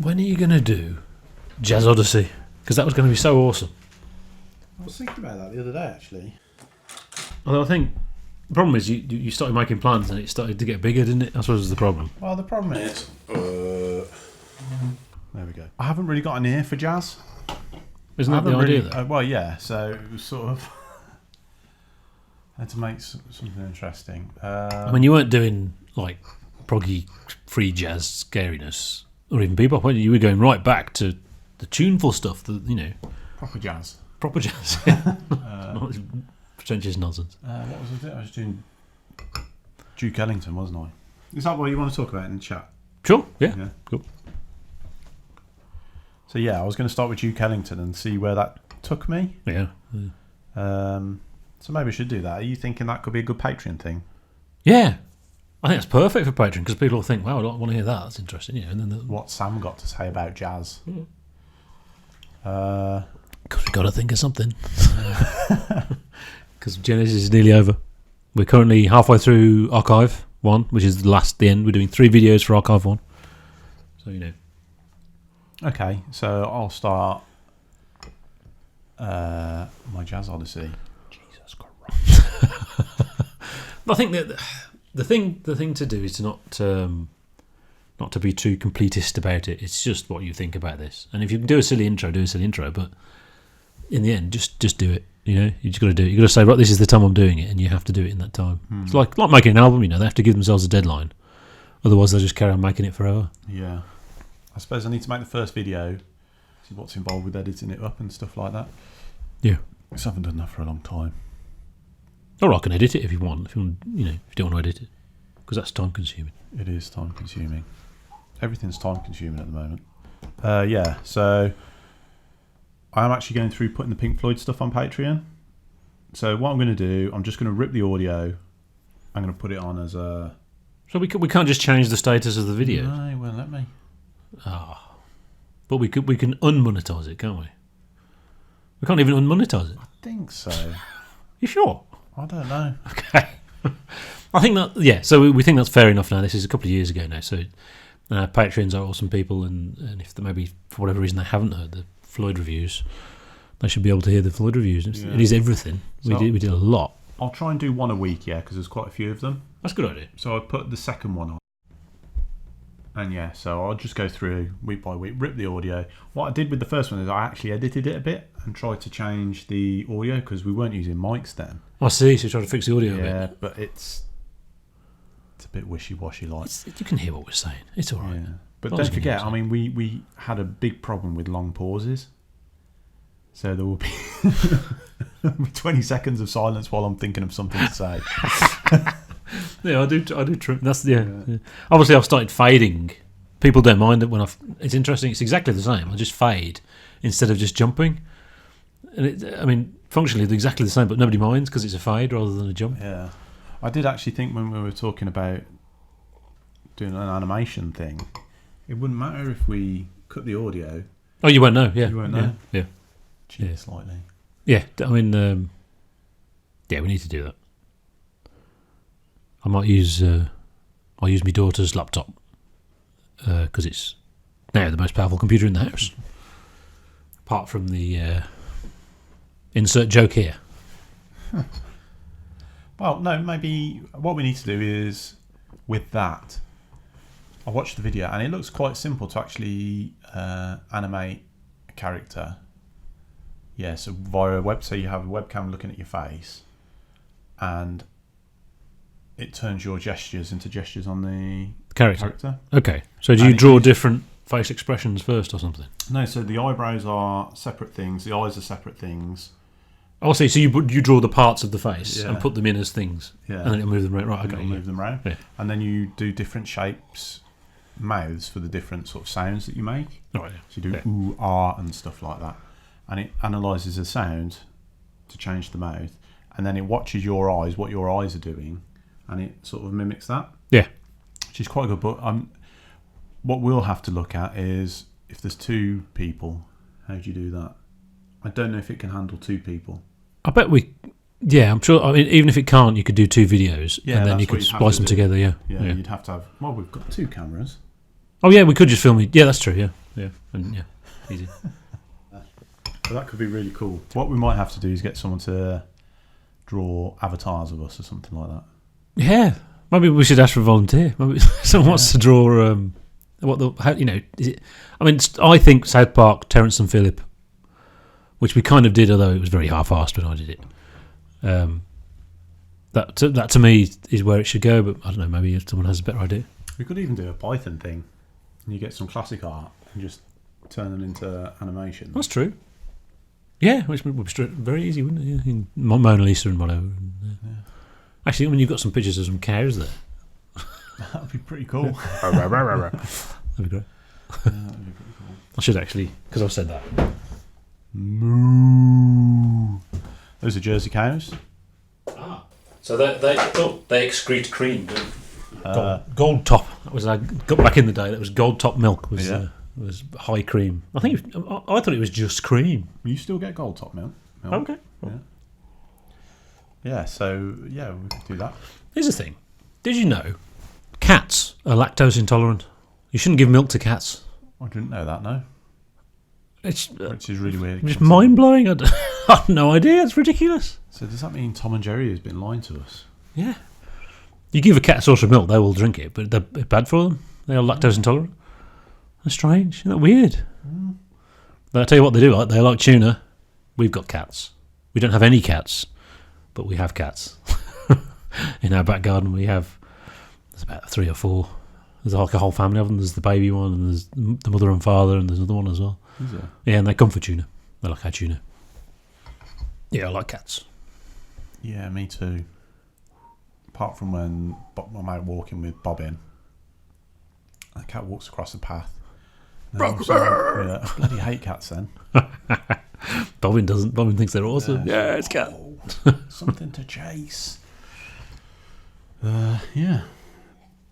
When are you going to do Jazz Odyssey? Because that was going to be so awesome. I was thinking about that the other day, actually. Although I think the problem is you started making plans and it started to get bigger, didn't it? I suppose was the problem. Well, the problem is... there we go. I haven't really got an ear for jazz. Isn't that the idea, though? Well, yeah, so it was sort of... I had to make something interesting. I mean, you weren't doing, like, proggy, free jazz scariness, or even bebop, weren't you? You were going right back to the tuneful stuff, Proper jazz. Proper jazz. Not pretentious nonsense. What was I doing? I was doing Duke Ellington, wasn't I? Is that what you want to talk about in the chat? Sure, yeah. Cool. So yeah, I was going to start with Duke Ellington and see where that took me. Yeah. So maybe I should do that. Are you thinking that could be a good Patreon thing? Yeah. I think it's perfect for Patreon because people will think, wow, I want to hear that. That's interesting. Yeah. And then what Sam got to say about jazz. Because we've got to think of something. Because Genesis is nearly over. We're currently halfway through Archive 1, which is the end. We're doing 3 videos for Archive 1. So, Okay, so I'll start my Jazz Odyssey. Jesus Christ. I think that the thing to do is to not to be too completist about it. It's just what you think about this. And if you can do a silly intro, do a silly intro. But in the end, just do it. You just got to do it. You got to say, right, this is the time I'm doing it, and you have to do it in that time. It's like making an album. They have to give themselves a deadline. Otherwise, they'll just carry on making it forever. Yeah. I suppose I need to make the first video, see what's involved with editing it up and stuff like that. Yeah. I just haven't done that for a long time. Or I can edit it if you want. If you don't want to edit it, because that's time consuming. It is time consuming. Everything's time consuming at the moment. Yeah. So I am actually going through putting the Pink Floyd stuff on Patreon. So what I'm going to do, I'm just going to rip the audio. I'm going to put it on as a. So we can't just change the status of the video. No, it won't let me. But we can unmonetize it, can't we? We can't even unmonetize it. I think so. You sure? I don't know. Okay. I think that, yeah, so we think that's fair enough now. This is a couple of years ago now, so Patreons are awesome people, and if maybe for whatever reason they haven't heard the Floyd reviews, they should be able to hear the Floyd reviews. It is everything. So we did a lot. I'll try and do one a week, yeah, because there's quite a few of them. That's a good idea. So I put the second one on. And yeah, so I'll just go through week by week, rip the audio. What I did with the first one is I actually edited it a bit and tried to change the audio because we weren't using mics then. I see, so you try to fix the audio a bit. Yeah, but it's a bit wishy-washy like. You can hear what we're saying. It's all right. Yeah. But don't forget, I mean, we had a big problem with long pauses. So there will be 20 seconds of silence while I'm thinking of something to say. Yeah, I do. That's yeah. Obviously, I've started fading. People don't mind it when it's interesting. It's exactly the same. I just fade instead of just jumping. And functionally they're exactly the same, but nobody minds because it's a fade rather than a jump. Yeah, I did actually think when we were talking about doing an animation thing, it wouldn't matter if we cut the audio. Oh, you won't know. Yeah, you won't know. Yeah, cheat slightly. Yeah, we need to do that. I might use I'll use my daughter's laptop because it's now the most powerful computer in the house. Apart from the insert joke here. Well, no, maybe what we need to do is with that. I watched the video and it looks quite simple to actually animate a character. Yeah, so via a web, so you have a webcam looking at your face, and it turns your gestures into gestures on the character. Okay. So do you draw different face expressions first or something? No, so the eyebrows are separate things, the eyes are separate things. Oh, so you draw the parts of the face and put them in as things. Yeah. And then it'll move them around. Right, okay. Move them around. Yeah. And then you do different shapes, mouths for the different sort of sounds that you make. Oh, yeah. So you do ooh, ah, and stuff like that. And it analyses the sound to change the mouth. And then it watches your eyes, what your eyes are doing, and it sort of mimics that. Yeah. Which is quite good. But what we'll have to look at is if there's 2 people, how do you do that? I don't know if it can handle 2 people. I bet I'm sure. I mean, even if it can't, you could do 2 videos and then you could splice them together. Yeah, you'd have to have. Well, we've got 2 cameras. Oh yeah, we could just film it. Yeah, that's true. Yeah. and yeah, easy. So that could be really cool. What we might have to do is get someone to draw avatars of us or something like that. Yeah, maybe we should ask for a volunteer. Maybe someone wants to draw. Is it? I mean, I think South Park, Terrence and Phillip, which we kind of did, although it was very half-assed when I did it. That to me is where it should go, but I don't know. Maybe if someone has a better idea. We could even do a Python thing, and you get some classic art and just turn them into animation. That's true. Yeah, which would be very easy, wouldn't it? Yeah, in Mona Lisa and whatever. Yeah. Actually, I mean, you've got some pictures of some cows there. That would be pretty cool. That'd be great. That'd be pretty cool. I should actually, because I've said that. Moo. Those are Jersey cows. Ah, so they excrete cream. Gold top. That was got back in the day. That was gold top milk. Was high cream. I thought it was just cream. You still get gold top milk. Okay. Yeah. So yeah, we could do that. Here's the thing. Did you know cats are lactose intolerant? You shouldn't give milk to cats. I didn't know that. No. Which is really weird. Just mind blowing. I have no idea. It's ridiculous. So does that mean Tom and Jerry has been lying to us? Yeah. You give a cat a source of milk, they will drink it, but they're bad for them. They are lactose intolerant. That's strange. Isn't that weird? But I tell you what they do like. They like tuna. We've got cats. We don't have any cats, but we have cats. In our back garden, there's about 3 or 4. There's like a whole family of them. There's the baby one, and there's the mother and father, and there's another one as well. Is there? Yeah, and they come for tuna. They like our tuna. Yeah, I like cats. Yeah, me too. Apart from when I'm out walking with Bobbin, the cat walks across the path. I bloody hate cats then. Bobbin doesn't. Bobbin thinks they're awesome. Yeah, it's cat. Something to chase. Yeah.